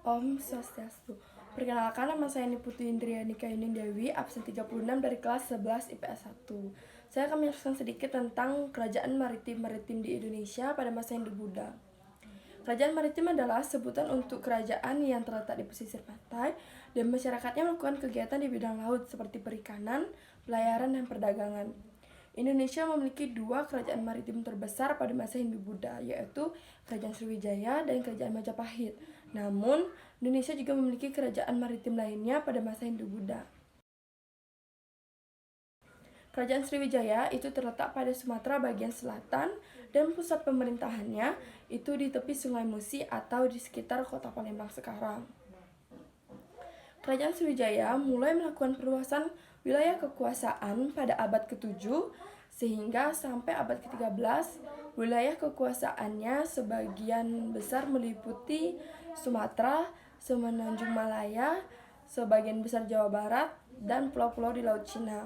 Om Swastiastu. Perkenalkan, nama saya Niputu Indriani Kayuning Dewi, absen 36 dari kelas 11 IPS 1. Saya akan menjelaskan sedikit tentang kerajaan maritim di Indonesia pada masa Hindu Buddha. Kerajaan maritim adalah sebutan untuk kerajaan yang terletak di pesisir pantai dan masyarakatnya melakukan kegiatan di bidang laut seperti perikanan, pelayaran, dan perdagangan. Indonesia memiliki dua kerajaan maritim terbesar pada masa Hindu Buddha, yaitu Kerajaan Sriwijaya dan Kerajaan Majapahit. Namun, Indonesia juga memiliki kerajaan maritim lainnya pada masa Hindu Buddha. Kerajaan Sriwijaya itu terletak pada Sumatera bagian selatan dan pusat pemerintahannya itu di tepi Sungai Musi atau di sekitar kota Palembang sekarang. Kerajaan Sriwijaya mulai melakukan perluasan wilayah kekuasaan pada abad ke-7 sehingga sampai abad ke-13 wilayah kekuasaannya sebagian besar meliputi Sumatera, Semenanjung Malaya, sebagian besar Jawa Barat, dan pulau-pulau di Laut Cina.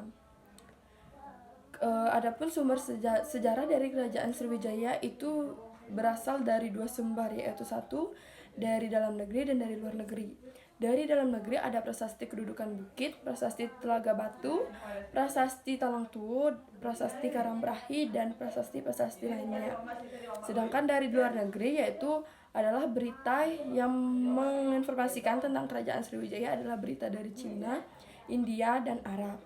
Adapun sumber sejarah dari Kerajaan Sriwijaya itu berasal dari dua sumber, yaitu satu dari dalam negeri dan dari luar negeri. Dari dalam negeri ada prasasti kedudukan bukit, prasasti Telaga Batu, prasasti Talang Tuo, prasasti Karangbrahi, dan prasasti-prasasti lainnya. Sedangkan dari luar negeri yaitu adalah berita yang menginformasikan tentang Kerajaan Sriwijaya adalah berita dari Cina, India, dan Arab.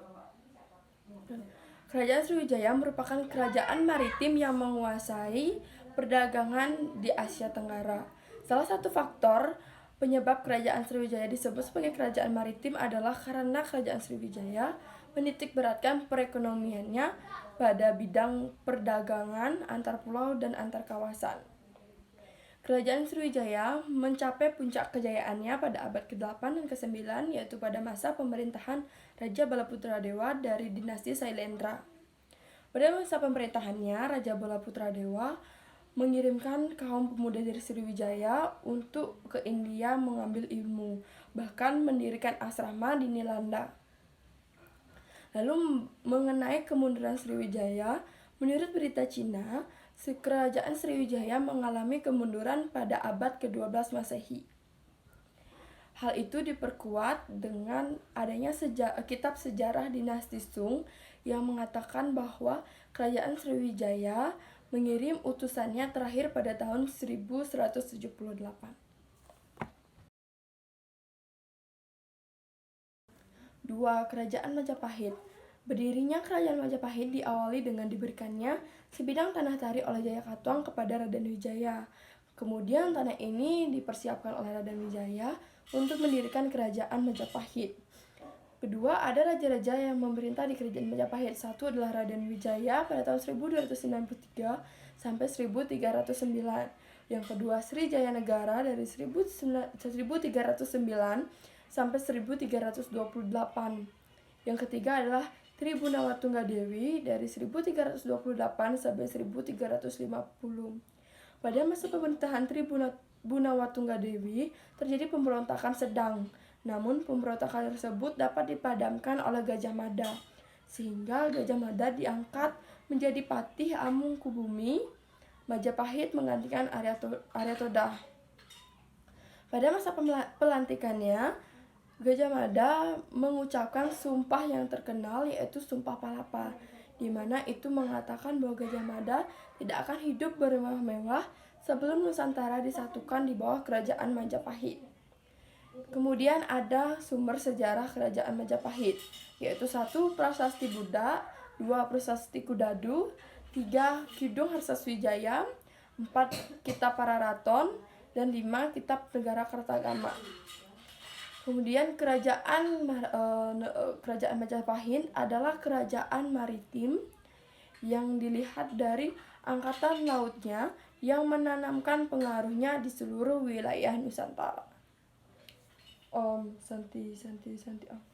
Kerajaan Sriwijaya merupakan kerajaan maritim yang menguasai perdagangan di Asia Tenggara. Salah satu faktor penyebab Kerajaan Sriwijaya disebut sebagai kerajaan maritim adalah karena Kerajaan Sriwijaya menitikberatkan perekonomiannya pada bidang perdagangan antar pulau dan antar kawasan. Kerajaan Sriwijaya mencapai puncak kejayaannya pada abad ke-8 dan ke-9, yaitu pada masa pemerintahan Raja Balaputradewa dari dinasti Sailendra. Pada masa pemerintahannya, Raja Balaputradewa mengirimkan kaum pemuda dari Sriwijaya untuk ke India mengambil ilmu, bahkan mendirikan asrama di Nilanda. Lalu mengenai kemunduran Sriwijaya, menurut berita Cina, Kerajaan Sriwijaya mengalami kemunduran pada abad ke-12 Masehi. Hal itu diperkuat dengan adanya kitab sejarah dinasti Sung yang mengatakan bahwa Kerajaan Sriwijaya mengirim utusannya terakhir pada tahun 1178. Dua, Kerajaan Majapahit. Berdirinya Kerajaan Majapahit diawali dengan diberikannya sebidang tanah tari oleh Jayakatwang kepada Raden Wijaya. Kemudian tanah ini dipersiapkan oleh Raden Wijaya untuk mendirikan Kerajaan Majapahit. Kedua, ada raja-raja yang memerintah di Kerajaan Majapahit. Satu adalah Raden Wijaya pada tahun 1293 sampai 1309. Yang kedua, Sri Jaya Negara dari 1309 sampai 1328. Yang ketiga adalah Tribunawatunggadewi dari 1328 sampai 1350. Pada masa pemerintahan Tribunawatunggadewi terjadi pemberontakan sedang. Namun pemberontakan tersebut dapat dipadamkan oleh Gajah Mada, sehingga Gajah Mada diangkat menjadi Patih Amungkubumi. Majapahit menggantikan Aryatoda. Pada masa pelantikannya, Gajah Mada mengucapkan sumpah yang terkenal, yaitu Sumpah Palapa, di mana itu mengatakan bahwa Gajah Mada tidak akan hidup bermewah-mewah sebelum Nusantara disatukan di bawah Kerajaan Majapahit. Kemudian ada sumber sejarah Kerajaan Majapahit, yaitu 1. Prasasti Buddha, 2. Prasasti Kudadu, 3. Kidung Harsaswijaya, 4. Kitab Pararaton, dan 5. Kitab Negara Kertagama. Kemudian Kerajaan Majapahit adalah kerajaan maritim yang dilihat dari angkatan lautnya yang menanamkan pengaruhnya di seluruh wilayah Nusantara. Om Santi Santi Santi Om.